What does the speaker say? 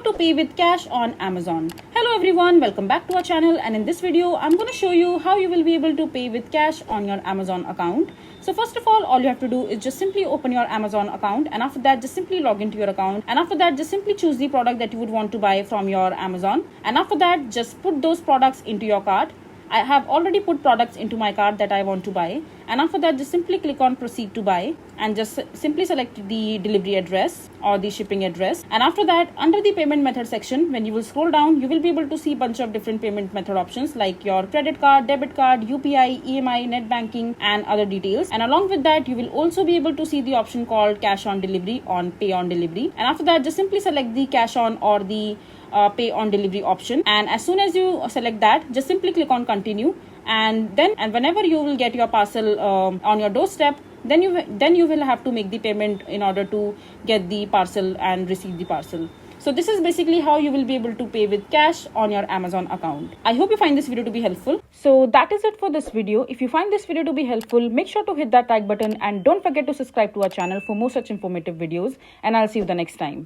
to pay with cash on Amazon. Hello everyone, welcome back to our channel, and in this video I'm going to show you how you will be able to pay with cash on your Amazon account. So first of all you have to do is just simply open your Amazon account, and after that just simply log into your account, and after that just simply choose the product that you would want to buy from your Amazon, and after that just put those products into your cart. I have already put products into my cart that I want to buy, and after that just simply click on proceed to buy and just simply select the delivery address or the shipping address. And after that, under the payment method section, when you will scroll down, you will be able to see a bunch of different payment method options like your credit card, debit card, UPI, EMI, net banking, and other details. And along with that, you will also be able to see the option called cash on delivery on pay on delivery. And after that, just simply select the cash on or the pay on delivery option, and as soon as you select that, just simply click on continue, and whenever you will get your parcel on your doorstep, then you will have to make the payment in order to get the parcel and receive the parcel. So this is basically how you will be able to pay with cash on your Amazon account. I hope you find this video to be helpful. So that is it for this video. If you find this video to be helpful, make sure to hit that like button and don't forget to subscribe to our channel for more such informative videos, and I'll see you the next time.